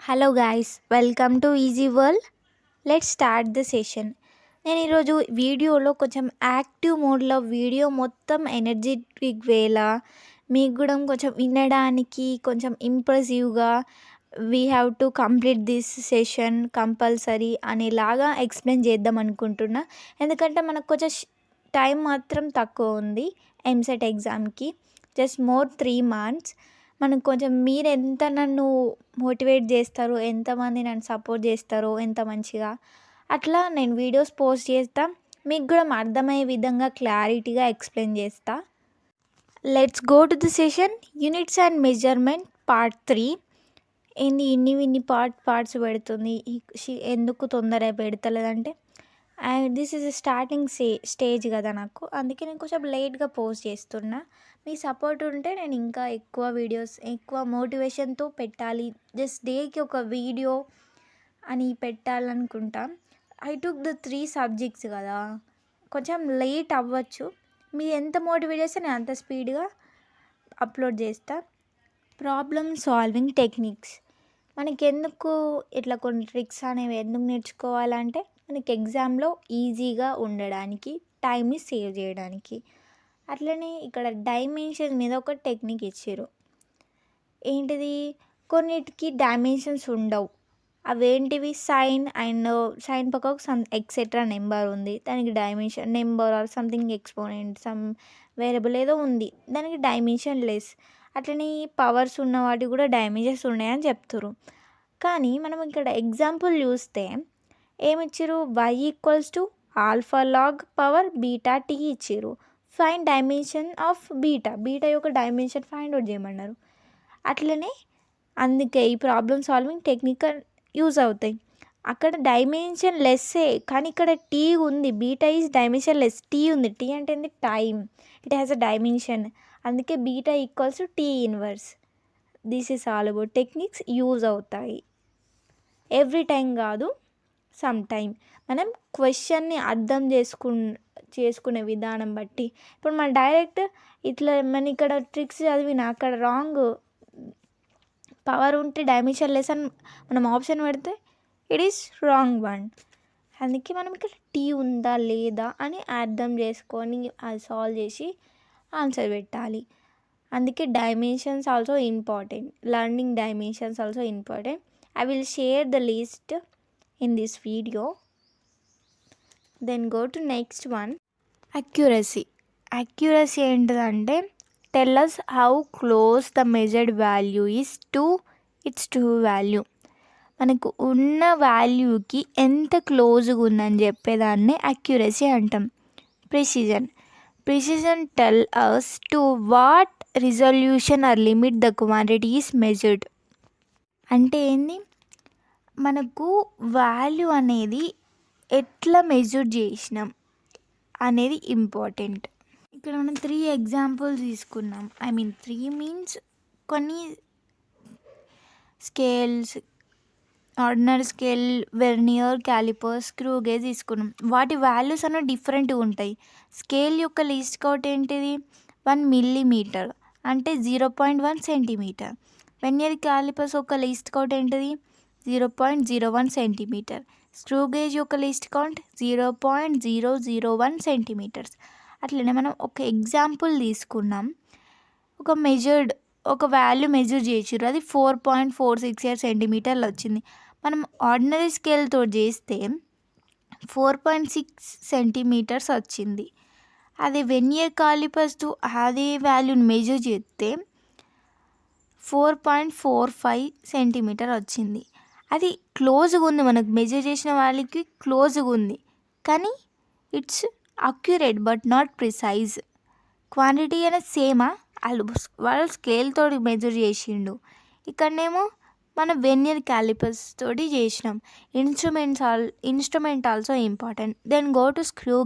Hello guys, welcome to Easy world. Let's start the session. నేను ఈరోజు వీడియోలో కొంచెం యాక్టివ్ మోడ్లో వీడియో మొత్తం ఎనర్జెటిక్ వేలా మీకు కూడా కొంచెం వినడానికి కొంచెం ఇంప్రెసివ్గా we have to complete this session compulsory అనేలాగా ఎక్స్ప్లెయిన్ చేద్దాం అనుకుంటున్నా. ఎందుకంటే మనకు కొంచెం టైం మాత్రం తక్కువ ఉంది ఎంసెట్ ఎగ్జామ్కి. Just more 3 months. మనకు కొంచెం మీరు ఎంత నన్ను మోటివేట్ చేస్తారో, ఎంతమంది నన్ను సపోర్ట్ చేస్తారో ఎంత మంచిగా, అట్లా నేను వీడియోస్ పోస్ట్ చేస్తా. మీకు కూడా అర్థమయ్యే విధంగా క్లారిటీగా ఎక్స్ప్లెయిన్ చేస్తా. Let's go to the session. Units and measurement part 3. ఏంది ఇన్ని పార్ట్స్ పెడుతుంది, ఎందుకు తొందర పెడతలేదంటే దిస్ ఈజ్ స్టార్టింగ్ స్టేజ్ కదా నాకు, అందుకే నేను కొంచెం లేట్గా పోస్ట్ చేస్తున్నా. మీ సపోర్ట్ ఉంటే నేను ఇంకా ఎక్కువ వీడియోస్ ఎక్కువ మోటివేషన్తో పెట్టాలి, జస్ట్ డేకి ఒక వీడియో అని పెట్టాలనుకుంటా. ఐ టుక్ ద 3 subjects కదా, కొంచెం లేట్ అవ్వచ్చు. మీరు ఎంత మోటివేట్ చేస్తే నేను అంత స్పీడ్గా అప్లోడ్ చేస్తా. Problem solving techniques. మనకి ఎందుకు ఇట్లా కొన్ని ట్రిక్స్ అనేవి ఎందుకు నేర్చుకోవాలంటే మనకి ఎగ్జామ్లో ఈజీగా ఉండడానికి, టైంని సేవ్ చేయడానికి. అట్లనే ఇక్కడ డైమెన్షన్ మీద ఒక టెక్నిక్ ఇచ్చారు. ఏంటిది, కొన్నిటికి డైమెన్షన్స్ ఉండవు. అవేంటివి, సైన్ అండ్ సైన్ పక్కకు సమ్ ఎక్సెట్రా నెంబర్ ఉంది, దానికి dimension number or something exponent some variable ఏదో ఉంది, దానికి డైమెన్షన్ లెస్. అట్లనే పవర్స్ ఉన్న వాటికి కూడా డైమెన్షన్స్ ఉన్నాయని చెప్తారు. కానీ మనం ఇక్కడ ఎగ్జాంపుల్ చూస్తే ఏమిచ్చారు, y = alpha log power beta t ఇచ్చారు. ఫైండ్ డైమెన్షన్ ఆఫ్ బీటా యొక్క డైమెన్షన్ ఫైండ్ అవుట్ చేయమన్నారు. అట్లనే అందుకే ఈ ప్రాబ్లమ్ సాల్వింగ్ టెక్నిక్ యూజ్ అవుతాయి. అక్కడ డైమెన్షన్ లెస్సే, కానీ ఇక్కడ టీ ఉంది, beta is dimensionless, T ఉంది. టీ అంటే ఏంది, time, it has a dimension. అందుకే beta = T inverse. This is all about techniques use అవుతాయి. ఎవ్రీ టైం కాదు, సమ్ టైం. మనం క్వశ్చన్ని అర్థం చేసుకునే విధానం బట్టి. ఇప్పుడు మన డైరెక్ట్ ఇట్లా మన ఇక్కడ ట్రిక్స్ చదివిన అక్కడ రాంగ్, పవర్ ఉంటే డైమెన్షన్ లెస్ అని మనం ఆప్షన్ పెడితే ఇట్ ఈస్ రాంగ్ వన్. అందుకే మనం ఇక్కడ టీ ఉందా లేదా అని అర్థం చేసుకొని అది సాల్వ్ చేసి ఆన్సర్ పెట్టాలి. అందుకే dimensions also important, learning dimensions also important. I will share the list in this video. Then go to next one. Accuracy. Accuracy ఏంటిదంటే tell us how close the measured value is to its true value. మనకు ఉన్న వాల్యూకి ఎంత క్లోజ్గా ఉందని చెప్పేదాన్ని accuracy అంటాం. Precision tell us to what resolution or limit the quantity is measured. అంటే ఏంది, మనకు వాల్యూ అనేది ఎట్లా మెజర్ చేసినాం అనేది ఇంపార్టెంట్. ఇక్కడ మనం 3 ఎగ్జాంపుల్స్ తీసుకున్నాం. 3 మీన్స్ కొన్ని scales, ordinary scale, vernier calliper, screw gauge తీసుకున్నాం. వాటి వాల్యూస్ అనేవి డిఫరెంట్గా ఉంటాయి. స్కేల్ యొక్క లీస్ట్ కౌంట్ ఏంటిది, 1 millimeter అంటే 0.1 centimeter. వెర్నియర్ క్యాలిపర్స్ యొక్క లీస్ట్ కౌంట్ ఏంటిది, 0.01 centimeter. స్క్రూ గేజ్ యొక్క లీస్ట్ కౌంట్ 0.001 centimeters. అట్లనే మనం ఒక ఎగ్జాంపుల్ తీసుకున్నాం, ఒక వాల్యూ మెజర్ చేసిర్రు, అది 4.468 centimeterలు వచ్చింది. మనం ఆర్డినరీ స్కేల్తో చేస్తే 4.6 centimeters వచ్చింది. అదే వెర్నియర్ కాలిపర్స్తో అదే వాల్యూని మెజర్ చేస్తే 4.45 centimeter వచ్చింది. అది క్లోజ్గా ఉంది, మనకు మెజర్ చేసిన వాళ్ళకి క్లోజ్గా ఉంది, కానీ it's accurate but not precise. Quantity అనేది సేమా, వాళ్ళు స్కేల్తో మెజర్ చేసిండు, ఇక్కడనేమో మనం వెర్నియర్ క్యాలిపర్స్ తోటి చేసినాం. Instrument also important. Then go to screw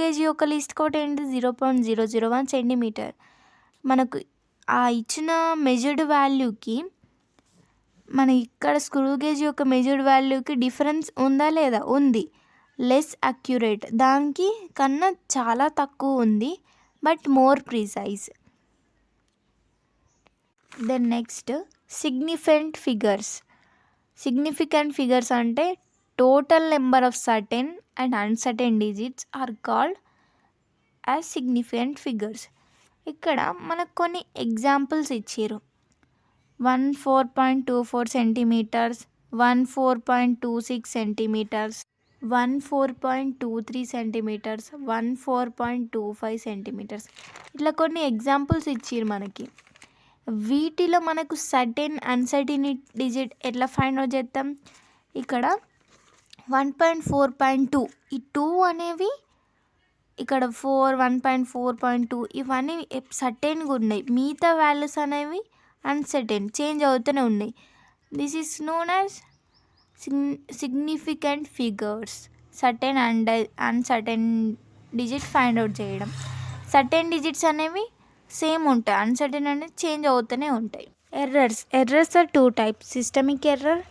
gauge యొక్క లిస్ట్ కౌంట్ ఏంటి, 0.001 centimeter. మనకు ఆ ఇచ్చిన మెజర్డ్ వాల్యూకి మన ఇక్కడ స్క్రూ గేజ్ యొక్క మెజర్డ్ వాల్యూకి డిఫరెన్స్ ఉందా లేదా, ఉంది. లెస్ అక్యురేట్, దానికి కన్నా చాలా తక్కువ ఉంది, but more precise. Then next significant figures. Significant figures అంటే total number of certain and uncertain digits are called as significant figures. ఇక్కడ మనకు కొన్ని ఎగ్జాంపుల్స్ ఇచ్చారు. 14.24 సెంటీమీటర్స్, 14.26 సెంటీమీటర్స్, 14.23 సెంటీమీటర్స్, 14.25 సెంటీమీటర్స్. ఇట్లా కొన్ని ఎగ్జాంపుల్స్ ఇచ్చారు మనకి. వీటిలో మనకు సర్టెన్ అన్సర్టెన్ డిజిట్ ఎట్లా ఫైండ్ అవుట్ చేస్తాం? ఇక్కడ 1.4.2 ఈ 2 అనేవి ఇక్కడ 4, 1.4.2 ఇవన్నీ సర్టెన్గా ఉన్నాయి. మిగతా వాల్యూస్ అనేవి అన్సర్టెన్, చేంజ్ అవుతూనే ఉన్నాయి. This is known as significant figures. Certain and uncertain digit find out చేయడం. సర్టెన్ డిజిట్స్ అనేవి సేమ్ ఉంటాయి, అన్సర్టెన్ అనేది చేంజ్ అవుతూనే ఉంటాయి. Errors are 2 types, systemic error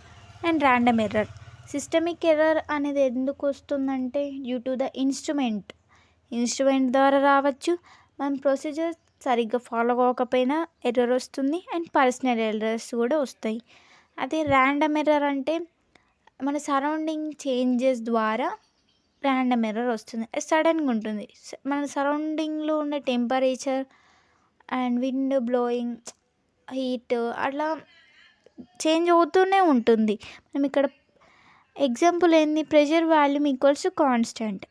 and random error. Systemic error అనేది ఎందుకు వస్తుందంటే డ్యూ టు ద ఇన్స్ట్రుమెంట్ ద్వారా రావచ్చు. మన ప్రొసీజర్ సరిగ్గా ఫాలో అవ్వకపోయినా ఎర్రర్ వస్తుంది, అండ్ పర్సనల్ ఎర్రర్స్ కూడా వస్తాయి. అదే ర్యాండమ్ ఎర్రర్ అంటే మన సరౌండింగ్ చేంజెస్ ద్వారా ర్యాండమ్ ఎర్రర్ వస్తుంది. సడన్గా ఉంటుంది. మన సరౌండింగ్లో ఉండే temperature and wind blowing, heat అట్లా చేంజ్ అవుతూనే ఉంటుంది. మనం ఇక్కడ ఎగ్జాంపుల్ ఏంది, pressure volume equals to constant.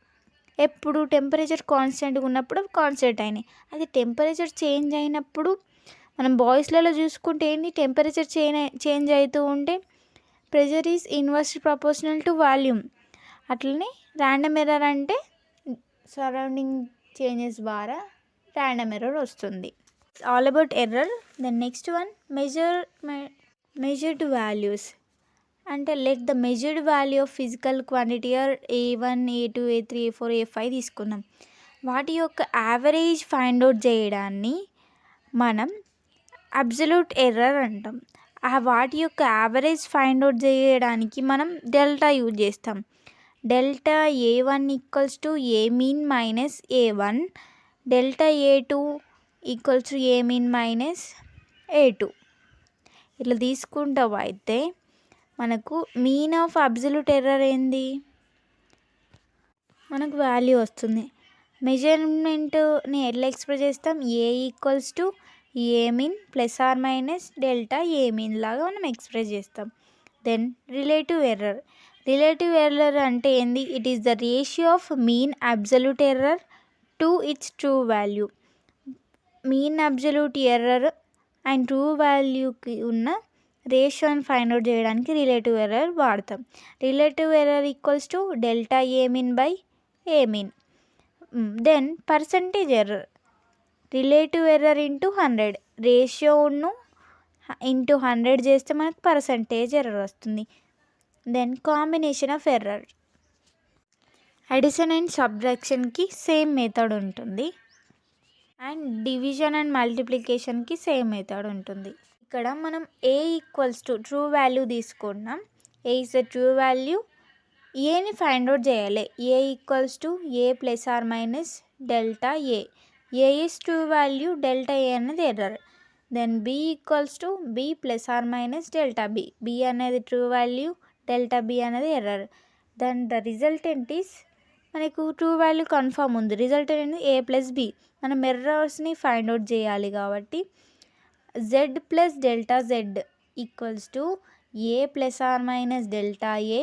ఎప్పుడు టెంపరేచర్ కాన్స్టెంట్గా ఉన్నప్పుడు కాన్స్టెంట్ అయినాయి. అది టెంపరేచర్ చేంజ్ అయినప్పుడు మనం బాయ్స్లలో చూసుకుంటే ఏంటి, టెంపరేచర్ చేంజ్ అవుతూ ఉంటే pressure is inversely proportional to volume. అట్లనే ర్యాండమ్ ఎర్రర్ అంటే సరౌండింగ్ చేంజెస్ ద్వారా ర్యాండమ్ ఎర్రర్ వస్తుంది. It's all about error. Then next one measured values. అంటే let the measured value of physical quantity are A1, A2, A3, A4, A5 తీసుకున్నాం. వాటి యొక్క average find out చేయడాన్ని మనం absolute error అంటాం. వాటి యొక్క యావరేజ్ ఫైండ్ అవుట్ చేయడానికి మనం డెల్టా యూజ్ చేస్తాం. Delta A1 equals to A mean minus A1, delta A2 equals to A mean minus A2. ఇట్లా తీసుకుంటాం. అయితే మనకు మీన్ ఆఫ్ అబ్సల్యూట్ ఎర్రర్ ఏంది, మనకు వాల్యూ వస్తుంది. మెజర్మెంట్ని ఎట్లా ఎక్స్ప్రెస్ చేస్తాం, A equals to A mean plus or minus delta A mean లాగా మనం ఎక్స్ప్రెస్ చేస్తాం. దెన్ రిలేటివ్ ఎర్రర్ అంటే ఏంది, it is the ratio of mean absolute error to its true value. Mean absolute error and true వాల్యూకి ఉన్న రేషియోని find out చేయడానికి relative error వాడతాం. Relative error equals to delta A mean by A mean. Then percentage error, relative error into 100, రేషియోను into 100 చేస్తే మనకు percentage error వస్తుంది. Then combination of error, addition and సబ్ట్రాక్షన్కి సేమ్ మెథడ్ ఉంటుంది, and division and మల్టిప్లికేషన్కి same method ఉంటుంది. ఇక్కడ మనం A equals to true value తీసుకున్నాం. A is the true value, ఏని ఫైండ్ అవుట్ చేయాలి. A equals to A plus or minus delta A. A is true value, delta A అనేది error. Then B equals to B plus or minus delta B. B అనేది true value, delta B అనేది error. Then the resultant is, మనకు true value confirm ఉంది, resultant అనేది A plus B. మనం ఎర్రర్స్ని find out చేయాలి కాబట్టి z plus delta z equals to A plus or minus delta A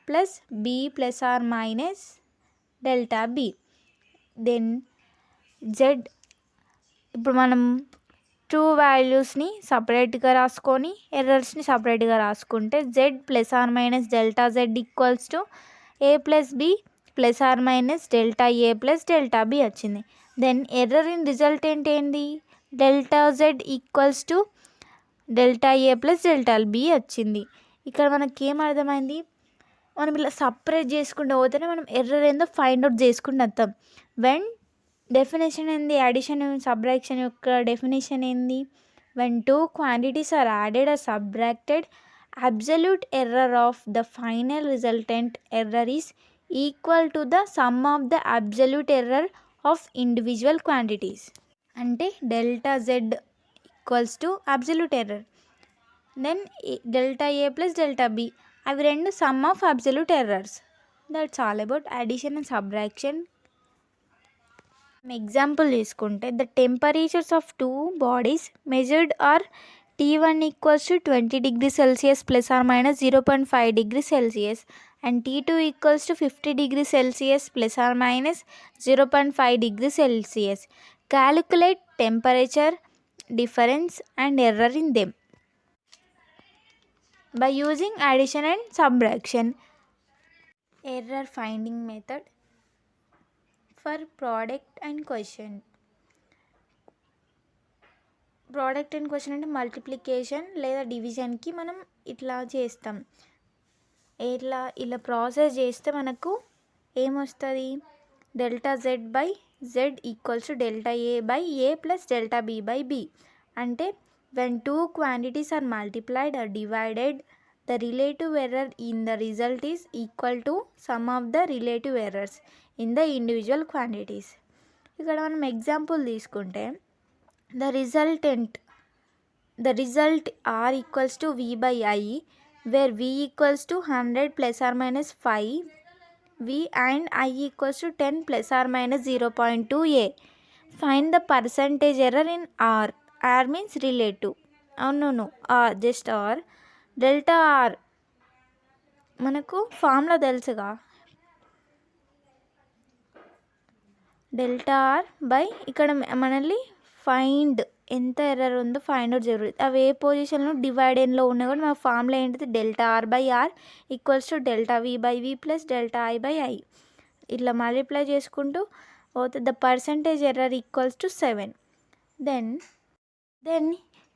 plus B plus or minus delta B. Then z, ఇప్పుడు మనం true వాల్యూస్ని సపరేట్గా రాసుకొని ఎర్రర్స్ని సపరేట్గా రాసుకుంటే z plus or minus delta z equals to A plus B plus or minus delta A plus delta B వచ్చింది. Then error in resultant ఏంది, delta z equals to delta A plus delta B వచ్చింది. ఇక్కడ మనకి ఏం అర్థమైంది, మనం ఇలా separate చేసుకుంటూ పోతేనే మనం ఎర్రర్ ఏందో ఫైండ్ అవుట్ చేసుకుంటూ వస్తాం. వెన్ డెఫినేషన్ ఏంది, అడిషన్ సబ్ట్రాక్షన్ యొక్క డెఫినేషన్ ఏంది, when two quantities are added or subtracted, absolute error of the final resultant error is equal to the sum of the absolute error of individual quantities. అంటే delta z equals to absolute error. Then delta A plus delta B, అవి రెండు sum of absolute errors. That's all about addition and subtraction. Example తీసుకుంటే the temperatures of two bodies measured are T1 equals to 20 degrees Celsius plus or minus 0.5 degrees Celsius and T2 equals to 50 degrees Celsius plus or minus 0.5 degrees Celsius. Calculate temperature difference and error in them by using addition and subtraction. Error finding method for product and quotient. Product and question అంటే multiplication లేదా డివిజన్కి మనం ఇట్లా చేస్తాం. ఇలా process చేస్తే మనకు ఏమొస్తుంది, delta Z by Z equals to delta A by A plus delta B by B. అంటే when two quantities are multiplied or divided the relative error in the result is equal to sum of the relative errors in the individual quantities. ఇక్కడ మనం example తీసుకుంటే the result R equals to V by I, where V equals to 100 plus or minus 5 V and I equals to 10 plus or minus 0.2 A. Find the percentage error in R. R means relative. No, R, just R. Delta R మనకు formula తెలుసుగా, delta R by ఇక్కడ మనల్ని find ఎంత error ఉందో find out జరుగుతుంది. అవి ఏ పొజిషన్లో డివైడెన్లో ఉన్నా కూడా మా ఫార్ములా ఏంటిది, delta R by R equals to delta V by V plus delta I by I. ఇట్లా మల్టిప్లై చేసుకుంటూ పోతే the percentage error equals to 7. Then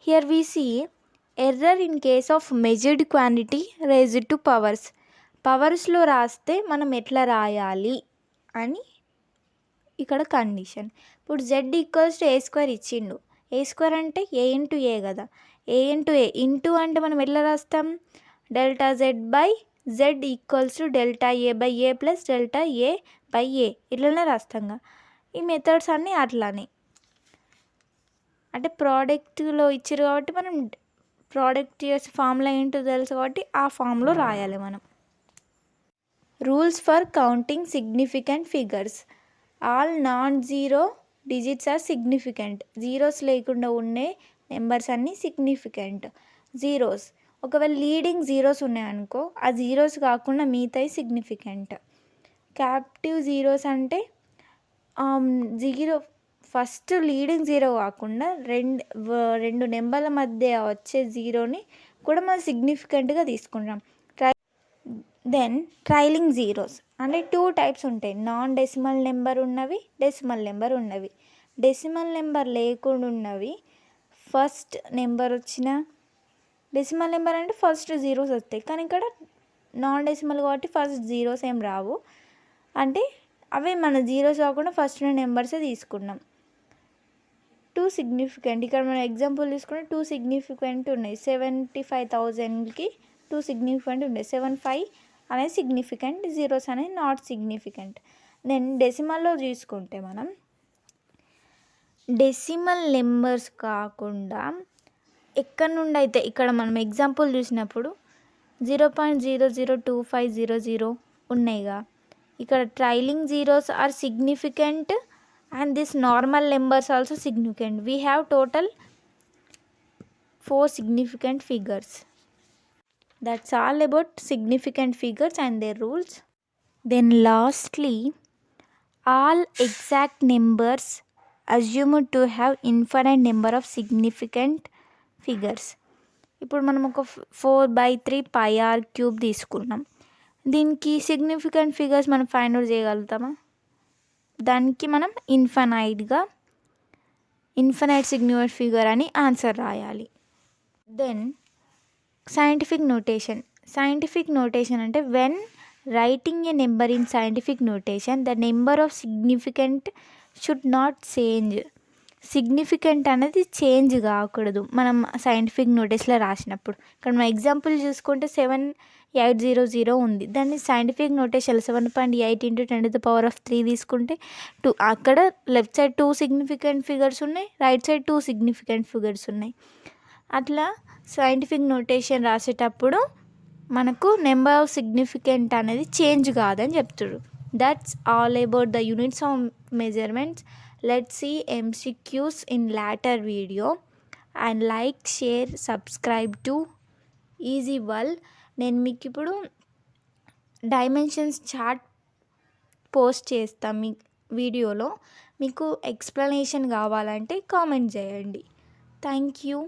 here we see error in case of measured quantity raised to powers. పవర్స్లో రాస్తే మనం ఎట్లా రాయాలి అని ఇక్కడ కండిషన్. ఇప్పుడు Z equals to A square ఇచ్చిండు. ఏ స్క్వేర్ అంటే ఏ ఇంటూ ఏ కదా, ఏ ఇంటూ ఏ ఇంటూ అంటే మనం ఎట్లా రాస్తాం, delta Z by Z equals to delta A by A plus delta A by A ఇట్లనే రాస్తాంగా. ఈ మెథడ్స్ అన్నీ అట్లానే, అంటే ప్రోడక్ట్లో ఇచ్చారు కాబట్టి మనం ప్రోడక్ట్ చేసే ఫార్ములా ఏంటో తెలుసు కాబట్టి ఆ ఫామ్లో రాయాలి మనం. Rules for counting significant figures. All non zero digits are significant. Zeros లేకుండా ఉండే నెంబర్స్ అన్నీ సిగ్నిఫికెంట్. జీరోస్ ఒకవేళ లీడింగ్ జీరోస్ ఉన్నాయనుకో, ఆ జీరోస్ కాకుండా మిగతాయి సిగ్నిఫికెంట్. క్యాప్టివ్ జీరోస్ అంటే జీరో ఫస్ట్ లీడింగ్ జీరో కాకుండా రెండు నెంబర్ల మధ్య వచ్చే జీరోని కూడా మనం సిగ్నిఫికెంట్గా తీసుకుంటాం. దెన్ ట్రైలింగ్ జీరోస్ అంటే 2 టైప్స్ ఉంటాయి, నాన్ డెసిమల్ నెంబర్ ఉన్నవి, డెసిమల్ నెంబర్ ఉన్నవి. డెసిమల్ నెంబర్ లేకుండా ఉన్నవి ఫస్ట్ నెంబర్ వచ్చిన, డెసిమల్ నెంబర్ అంటే ఫస్ట్ జీరోస్ వస్తాయి, కానీ ఇక్కడ నాన్ డెసిమల్ కాబట్టి ఫస్ట్ జీరోస్ ఏం రావు. అంటే అవి మన జీరోస్ కాకుండా ఫస్ట్ నెంబర్సే తీసుకున్నాం. 2 సిగ్నిఫికెంట్, ఇక్కడ మనం ఎగ్జాంపుల్ తీసుకుంటే 2 సిగ్నిఫికెంట్ ఉన్నాయి. 75,000కి 2 సిగ్నిఫికెంట్ ఉన్నాయి. 75 అనేది సిగ్నిఫికెంట్, జీరోస్ అనేది నాట్ సిగ్నిఫికెంట్. దెన్ డెసిమల్లో చూసుకుంటే మనం డెసిమల్ నెంబర్స్ కాకుండా ఎక్కడి నుండి అయితే ఇక్కడ మనం ఎగ్జాంపుల్ చూసినప్పుడు 0.002500 ఉన్నాయిగా, ఇక్కడ trailing zeros are significant and this normal numbers also significant. We have total 4 significant figures. That's all about significant figures and their rules. Then lastly, all exact numbers assumed to have infinite number of significant figures. ఇప్పుడు మనం ఒక 4/3 pi r cube తీసుకున్నాం. దీనికి significant figures మనం find out చేయగలుగుతామా? దానికి మనం infinite significant figure అని answer రాయాలి. దెన్ సైంటిఫిక్ నోటేషన్ అంటే when writing A number in scientific notation the number of significant should not change. Significant అనేది చేంజ్ కాకూడదు మనం సైంటిఫిక్ నోటేషన్లో రాసినప్పుడు. ఇక్కడ మనం ఎగ్జాంపుల్ చూసుకుంటే 7800 ఉంది, దాన్ని సైంటిఫిక్ నోటేషన్ 7.8 × 10⁻³ తీసుకుంటే 2, అక్కడ లెఫ్ట్ సైడ్ 2 సిగ్నిఫికెంట్ ఫిగర్స్ ఉన్నాయి, రైట్ సైడ్ 2 సిగ్నిఫికెంట్ ఫిగర్స్ ఉన్నాయి. అట్లా సైంటిఫిక్ నోటేషన్ రాసేటప్పుడు మనకు నెంబర్ ఆఫ్ సిగ్నిఫికెంట్ అనేది చేంజ్ కాదని చెప్తున్నారు. That's all about the units of measurements. Let's see MCQs in later video and like, share, subscribe to Easy World. నేను మీకు ఇప్పుడు డైమెన్షన్స్ చార్ట్ పోస్ట్ చేస్తాను మీ వీడియోలో. మీకు ఎక్స్ప్లెనేషన్ కావాలంటే కామెంట్ చేయండి. Thank you.